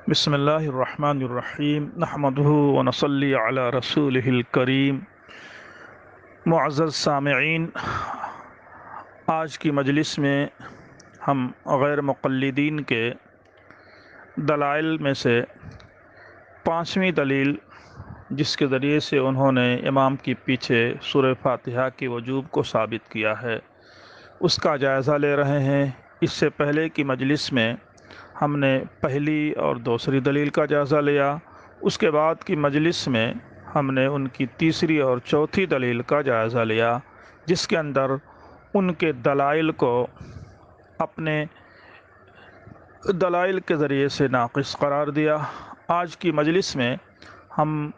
بسم اللہ الرحمن الرحیم نحمدہ ونصلی علی رسولہ الکریم۔ معزز سامعین، آج کی مجلس میں ہم غیر مقلدین کے دلائل میں سے پانچویں دلیل، جس کے ذریعے سے انہوں نے امام کے پیچھے سورہ فاتحہ کی وجوب کو ثابت کیا ہے، اس کا جائزہ لے رہے ہیں۔ اس سے پہلے کی مجلس میں ہم نے پہلی اور دوسری دلیل کا جائزہ لیا، اس کے بعد کی مجلس میں ہم نے ان کی تیسری اور چوتھی دلیل کا جائزہ لیا، جس کے اندر ان کے دلائل کو اپنے دلائل کے ذریعے سے ناقص قرار دیا۔ آج کی مجلس میں ہم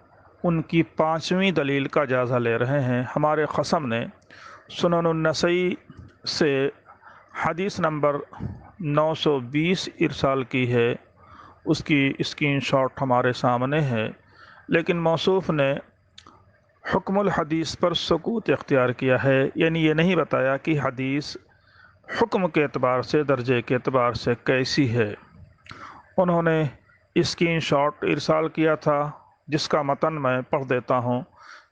ان کی پانچویں دلیل کا جائزہ لے رہے ہیں۔ ہمارے قسم نے سنن النسائی سے حدیث نمبر 920 ارسال کی ہے، اس کی اسکرین شاٹ ہمارے سامنے ہے، لیکن موصوف نے حکم الحدیث پر سکوت اختیار کیا ہے، یعنی یہ نہیں بتایا کہ حدیث حکم کے اعتبار سے، درجے کے اعتبار سے کیسی ہے۔ انہوں نے اسکرین شاٹ ارسال کیا تھا، جس کا متن میں پڑھ دیتا ہوں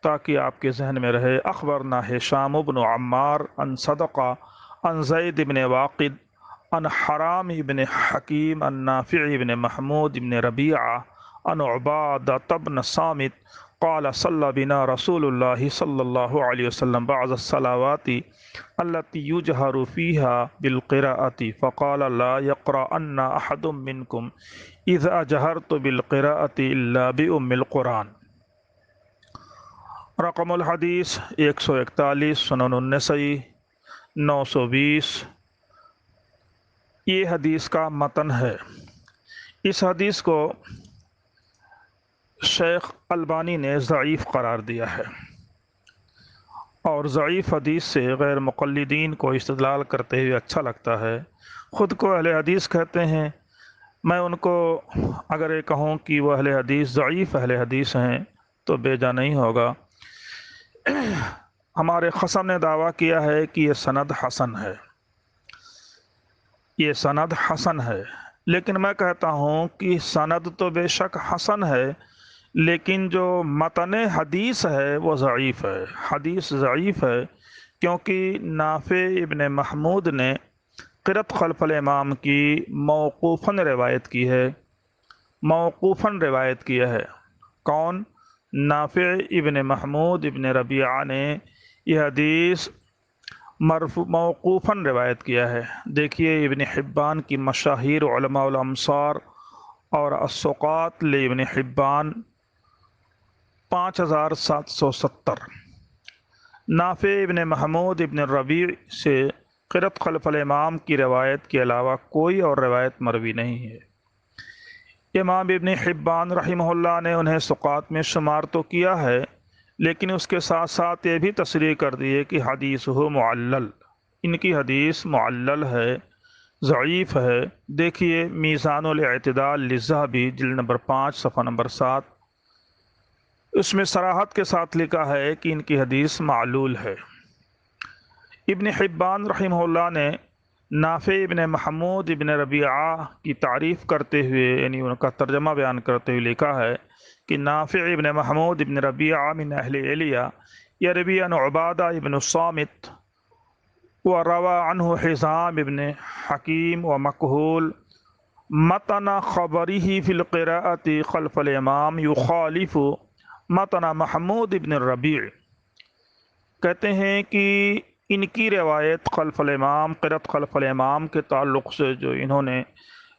تاکہ آپ کے ذہن میں رہے۔ اخبرنا ہشام بن عمار عن صدقہ عن زید بن واقد عن حرام بن حکیم عن نافع بن محمود بن ربیعہ عن عبادہ بن صامت قال صلی بنا رسول اللہ صلی اللہ علیہ وسلم بعض الصلوات التي يجهر فيها بالقراءة فقال لا يقرأن أحد منكم إذا جهرت بالقراءة إلا بأم القرآن۔ رقم الحدیث 141، سنن النسائی 920۔ یہ حدیث کا متن ہے۔ اس حدیث کو شیخ البانی نے ضعیف قرار دیا ہے، اور ضعیف حدیث سے غیر مقلدین کو استدلال کرتے ہوئے اچھا لگتا ہے۔ خود کو اہل حدیث کہتے ہیں، میں ان کو اگر یہ کہوں کہ وہ اہل حدیث ضعیف اہل حدیث ہیں تو بے جا نہیں ہوگا۔ ہمارے قسم نے دعویٰ کیا ہے کہ یہ سند حسن ہے، یہ سند حسن ہے، لیکن میں کہتا ہوں کہ سند تو بے شک حسن ہے، لیکن جو متن حدیث ہے وہ ضعیف ہے۔ حدیث ضعیف ہے کیونکہ نافع ابن محمود نے قرأت خلف الامام کی موقوفاً روایت کی ہے، موقوفاً روایت کیا ہے۔ کون؟ نافع ابن محمود ابن ربیعہ نے یہ حدیث موقوفاً روایت کیا ہے۔ دیکھیے ابن حبان کی مشاہیر علماء الامصار اور الثقات لابن حبان 5770۔ نافع ابن محمود ابن ربیع سے قرأت خلف الامام کی روایت کے علاوہ کوئی اور روایت مروی نہیں ہے۔ امام ابن حبان رحمہ اللہ نے انہیں ثقات میں شمار تو کیا ہے، لیکن اس کے ساتھ ساتھ یہ بھی تصریح کر دی ہے کہ حدیث معلل، ان کی حدیث معلل ہے، ضعیف ہے۔ دیکھیے میزان الاعتدال للذہبی جلد نمبر 5 صفحہ نمبر 7، اس میں صراحت کے ساتھ لکھا ہے کہ ان کی حدیث معلول ہے۔ ابن حبان رحمہ اللہ نے نافع ابن محمود ابن ربیعہ کی تعریف کرتے ہوئے، یعنی ان کا ترجمہ بیان کرتے ہوئے لکھا ہے کہ نافع ابن محمود ابن ربیعہ من اہل علیہ یروی عن عبادہ ابن الصامت وروى عنه حزام ابن حکیم ومکحول متن خبره في القراءة خلف الامام یخالف متن محمود ابن الربیع۔ کہتے ہیں کہ ان کی روایت خلف الامام، قرأت خلف الامام کے تعلق سے جو انہوں نے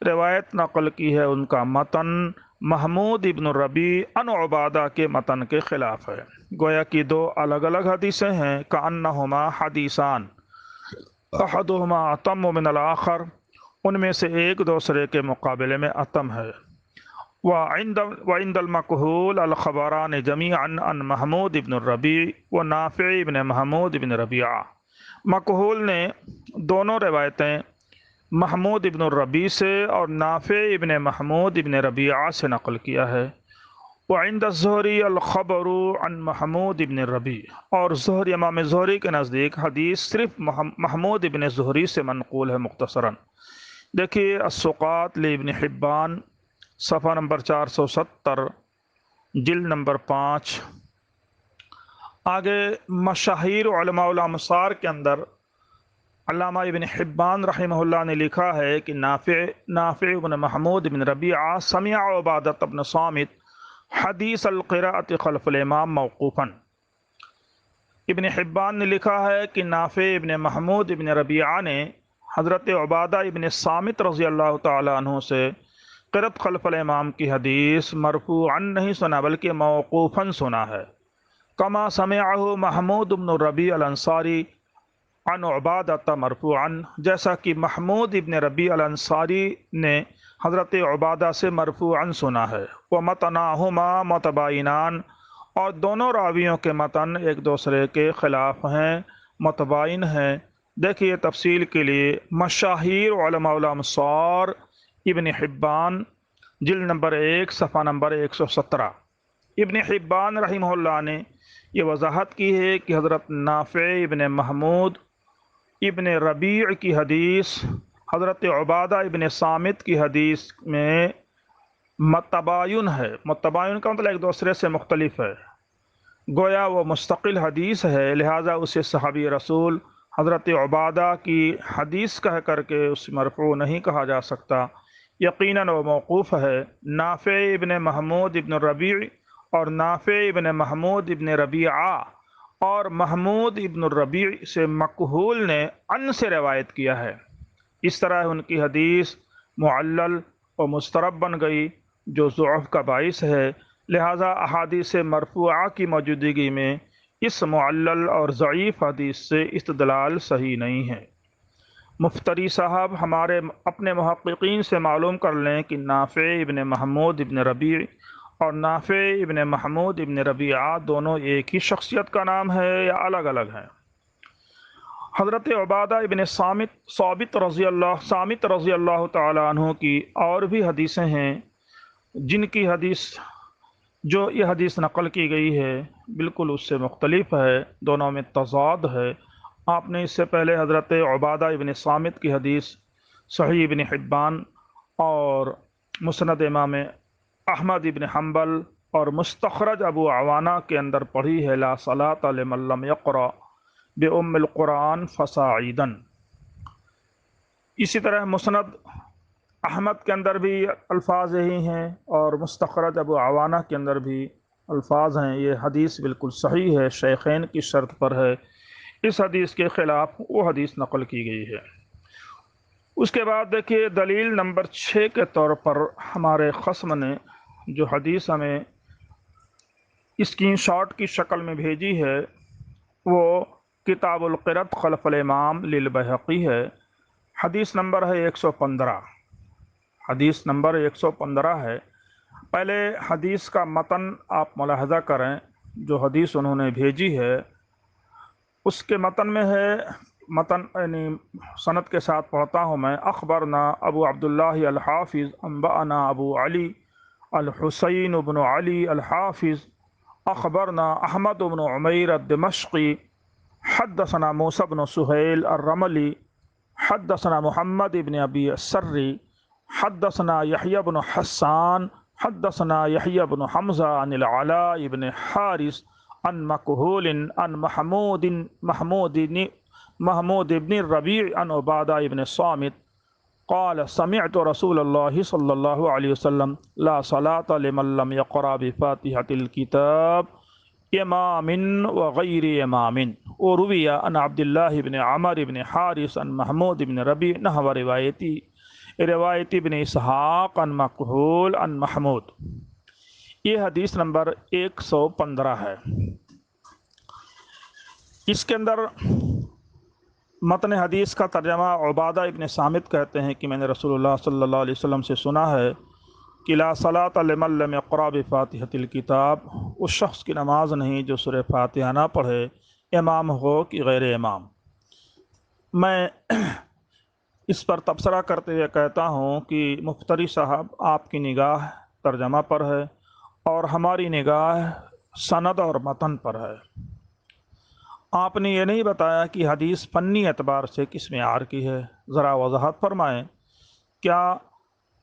روایت نقل کی ہے، ان کا متن محمود ابن الربیع عن عبادہ کے متن کے خلاف ہے۔ گویا کہ دو الگ الگ حدیثیں ہیں، کأنہما حدیثان احدہما اتم من الآخر، ان میں سے ایک دوسرے کے مقابلے میں اتم ہے۔ وعند المکحول الخبران جميعا عن محمود ابن الربیع و نافع ابن محمود ابن ربیعہ۔ مکحول نے دونوں روایتیں محمود ابن الربیع سے اور نافع ابن محمود ابن ربیعہ سے نقل کیا ہے۔ وعند الزہری الخبر عن محمود ابن الربیع، اور زہری، امام زہری کے نزدیک حدیث صرف محمود ابن زہری سے منقول ہے مختصراً۔ دیکھیے الثقات لابن حبان صفحہ نمبر 470، جلد نمبر 5۔ آگے مشاہیر علماء الامصار کے اندر علامہ ابن حبان رحمہ اللہ نے لکھا ہے کہ نافع بن محمود بن ربیعہ سمع عبادۃ بن صامت حدیث القراءۃ خلف الامام موقوفاً۔ ابن حبان نے لکھا ہے کہ نافع ابن محمود ابن ربیعہ نے حضرت عبادہ ابن صامت رضی اللہ تعالیٰ عنہ سے قرأت خلف الامام کی حدیث مرفوعاً نہیں سنا بلکہ موقوفاً سنا ہے، کما سمعہ محمود بن ربیع الانصاری عن عبادہ مرفوعاً، جیسا کہ محمود ابن ربیع الانصاری نے حضرت عبادہ سے مرفوعاً سنا ہے۔ ومتناہما متباینان، اور دونوں راویوں کے متن ایک دوسرے کے خلاف ہیں، متباین ہیں۔ دیکھیے تفصیل کے لیے مشاہیر علماء الامصار ابن حبان، جلد نمبر 1 صفحہ نمبر 117۔ ابن حبان رحمہ اللہ نے یہ وضاحت کی ہے کہ حضرت نافع ابن محمود ابن ربیع کی حدیث حضرت عبادہ ابن صامت کی حدیث میں متباین ہے۔ متباین کا مطلب ایک دوسرے سے مختلف ہے، گویا وہ مستقل حدیث ہے، لہٰذا اسے صحابی رسول حضرت عبادہ کی حدیث کہہ کر کے اس مرفوع نہیں کہا جا سکتا، یقیناً وہ موقوف ہے۔ نافع ابن محمود ابن ربیع اور نافع ابن محمود ابن ربیعہ اور محمود ابن الربیع سے مکحول نے ان سے روایت کیا ہے، اس طرح ان کی حدیث معلل و مضطرب بن گئی جو ضعف کا باعث ہے، لہذا احادیث مرفوعہ کی موجودگی میں اس معلل اور ضعیف حدیث سے استدلال صحیح نہیں ہے۔ مفتری صاحب ہمارے اپنے محققین سے معلوم کر لیں کہ نافع ابن محمود ابن ربیع اور نافع ابن محمود ابن ربیعہ دونوں ایک ہی شخصیت کا نام ہے یا الگ الگ ہیں۔ حضرت عبادہ ابن صامت رضی اللہ تعالی عنہ کی اور بھی حدیثیں ہیں جن کی حدیث جو یہ حدیث نقل کی گئی ہے بالکل اس سے مختلف ہے، دونوں میں تضاد ہے۔ آپ نے اس سے پہلے حضرت عبادہ ابن صامت کی حدیث صحیح ابن حبان اور مسند امام احمد ابن حنبل اور مستخرج ابو عوانہ کے اندر پڑھی ہے، لا صلاۃ لمن لم یقرأ بأم القرآن فصاعدا۔ اسی طرح مسند احمد کے اندر بھی الفاظ یہی ہیں اور مستخرج ابو عوانہ کے اندر بھی الفاظ ہیں۔ یہ حدیث بالکل صحیح ہے، شیخین کی شرط پر ہے، اس حدیث کے خلاف وہ حدیث نقل کی گئی ہے۔ اس کے بعد دیکھیے دلیل نمبر 6 کے طور پر ہمارے خصم نے جو حدیث ہمیں اسکرین شاٹ کی شکل میں بھیجی ہے وہ کتاب القراءۃ خلف الامام للبیہقی ہے، حدیث نمبر ہے 115، حدیث نمبر 115 ہے۔ پہلے حدیث کا متن آپ ملاحظہ کریں، جو حدیث انہوں نے بھیجی ہے اس کے متن میں ہے، متن یعنی سند کے ساتھ پڑھتا ہوں میں، اخبرنا ابو عبداللہ الحافظ انبأنا ابو علی الحسین بن علی الحافظ اخبرنا احمد بن عمیر الدمشقی حدثنا موسى بن سہیل الرملی حدثنا محمد بن ابی السری حدثنا یحییٰ بن حسان حدثنا یحییٰ بن حمزہ عن العلاء بن حارث عن مکحول عن محمود بن الربیع عن عبادہ بن صامت قال سمعت رسول اللہ صلی اللہ علیہ وسلم لا صلاة لمن لم يقرأ بفاتحة الكتاب امام وغیر امام، وروی عن عبداللہ بن عمر بن حارث عن محمود بن ربیع نحو روایت ابن اسحاق عن مکحول عن محمود۔ یہ حدیث نمبر 115 ہے۔ اس کے اندر متن حدیث کا ترجمہ عبادہ ابن صامت کہتے ہیں کہ میں نے رسول اللہ صلی اللہ علیہ وسلم سے سنا ہے کہ لا صلاۃ لمن لم یقرأ بفاتحۃ الکتاب، اس شخص کی نماز نہیں جو سورہ فاتحہ نہ پڑھے، امام ہو کہ غیر امام۔ میں اس پر تبصرہ کرتے ہوئے کہتا ہوں کہ مفتری صاحب آپ کی نگاہ ترجمہ پر ہے اور ہماری نگاہ سند اور متن پر ہے۔ آپ نے یہ نہیں بتایا کہ حدیث فنی اعتبار سے کس معیار کی ہے، ذرا وضاحت فرمائیں۔ کیا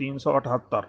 378।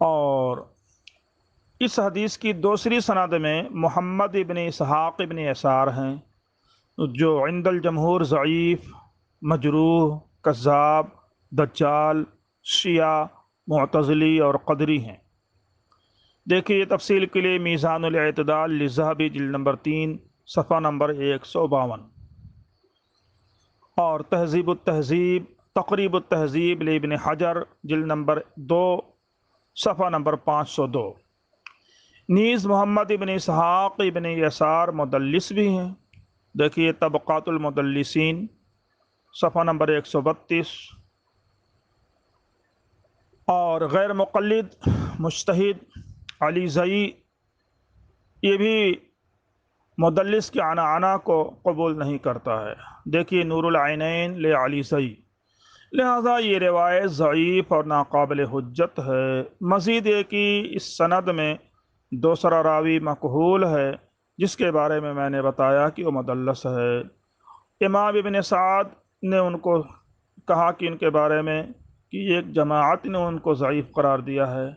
اور اس حدیث کی دوسری سند میں محمد ابن اسحاق ابن یسار ہیں جو عند الجمہور ضعیف، مجروح، کذاب، دجال، شیعہ، معتزلی اور قدری ہیں۔ دیکھیے یہ تفصیل کے لیے میزان الاعتدال للذہبی جلد نمبر 3 صفحہ نمبر 152، اور تہذیب التہذیب تقریب التہذیب لابن حجر جلد نمبر 2 صفحہ نمبر 502۔ نیز محمد ابن اسحاق ابن یسار مدلس بھی ہیں۔ دیکھیے طبقات المدلسین صفحہ نمبر 132، اور غیر مقلد مجتہد علی زئی یہ بھی مدلس کے عنعنہ کو قبول نہیں کرتا ہے۔ دیکھیے نور العینین لعلی زئی، لہذا یہ روایت ضعیف اور ناقابل حجت ہے۔ مزید ہے کہ اس سند میں دوسرا راوی مکحول ہے جس کے بارے میں نے بتایا کہ وہ مدلس ہے۔ امام ابن سعد نے ان کو کہا کہ ان کے بارے میں کہ ایک جماعت نے ان کو ضعیف قرار دیا ہے،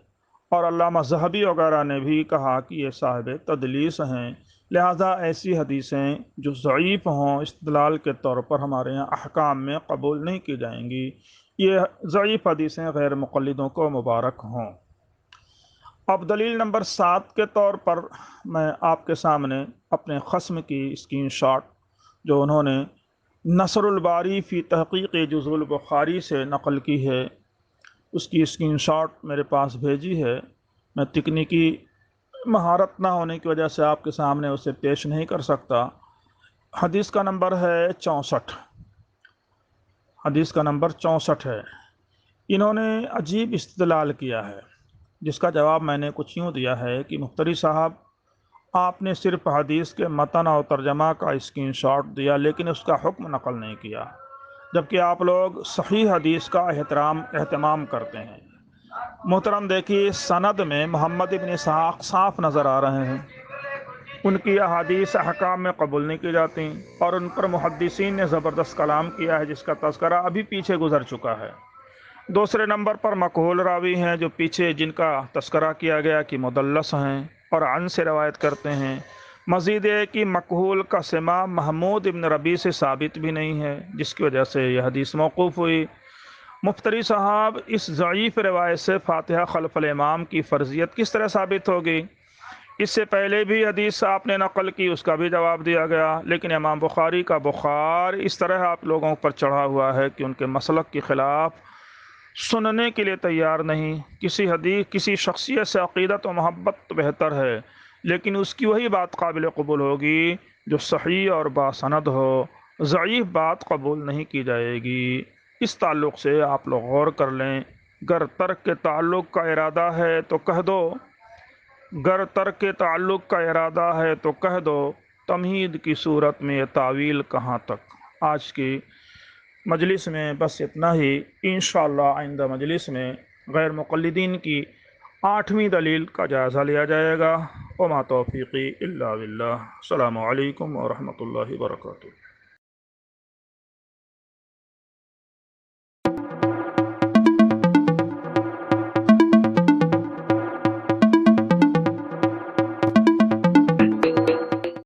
اور علامہ ذہبی وغیرہ نے بھی کہا کہ یہ صاحب تدلیس ہیں، لہذا ایسی حدیثیں جو ضعیف ہوں استدلال کے طور پر ہمارے یہاں احکام میں قبول نہیں کی جائیں گی۔ یہ ضعیف حدیثیں غیر مقلدوں کو مبارک ہوں۔ اب دلیل نمبر 7 کے طور پر میں آپ کے سامنے اپنے خصم کی اسکرین شاٹ جو انہوں نے نصر الباری فی تحقیق جزء البخاری سے نقل کی ہے، اس کی اسکرین شاٹ میرے پاس بھیجی ہے۔ میں تکنیکی مہارت نہ ہونے کی وجہ سے آپ کے سامنے اسے پیش نہیں کر سکتا۔ حدیث کا نمبر ہے 64، حدیث کا نمبر 64 ہے۔ انہوں نے عجیب استدلال کیا ہے جس کا جواب میں نے کچھ یوں دیا ہے کہ مفتری صاحب آپ نے صرف حدیث کے متن اور ترجمہ کا اسکرین شاٹ دیا لیکن اس کا حکم نقل نہیں کیا، جبکہ آپ لوگ صحیح حدیث کا اہتمام کرتے ہیں۔ محترم دیکھیے سند میں محمد ابن اسحاق صاف نظر آ رہے ہیں، ان کی احادیث احکام میں قبول نہیں کی جاتی، اور ان پر محدثین نے زبردست کلام کیا ہے جس کا تذکرہ ابھی پیچھے گزر چکا ہے۔ دوسرے نمبر پر مکحول راوی ہیں جو پیچھے جن کا تذکرہ کیا گیا کہ مدلس ہیں اور عن سے روایت کرتے ہیں۔ مزید یہ کہ مکحول کا سماع محمود ابن ربیع سے ثابت بھی نہیں ہے، جس کی وجہ سے یہ حدیث موقوف ہوئی۔ مفتری صاحب اس ضعیف روایت سے فاتحہ خلف الامام کی فرضیت کس طرح ثابت ہوگی؟ اس سے پہلے بھی حدیث آپ نے نقل کی، اس کا بھی جواب دیا گیا، لیکن امام بخاری کا بخار اس طرح آپ لوگوں پر چڑھا ہوا ہے کہ ان کے مسلک کے خلاف سننے کے لیے تیار نہیں۔ کسی شخصیت سے عقیدت و محبت بہتر ہے، لیکن اس کی وہی بات قابل قبول ہوگی جو صحیح اور باسند ہو، ضعیف بات قبول نہیں کی جائے گی۔ اس تعلق سے آپ لوگ غور کر لیں۔ گر ترک کے تعلق کا ارادہ ہے تو کہہ دو، گر ترک کے تعلق کا ارادہ ہے تو کہہ دو، تمہید کی صورت میں یہ تعویل کہاں تک۔ آج کی مجلس میں بس اتنا ہی، انشاءاللہ آئندہ مجلس میں غیر مقلدین کی 8ویں دلیل کا جائزہ لیا جائے گا۔ وما توفیقی الا باللہ۔ السلام علیکم ورحمۃ اللہ وبرکاتہ۔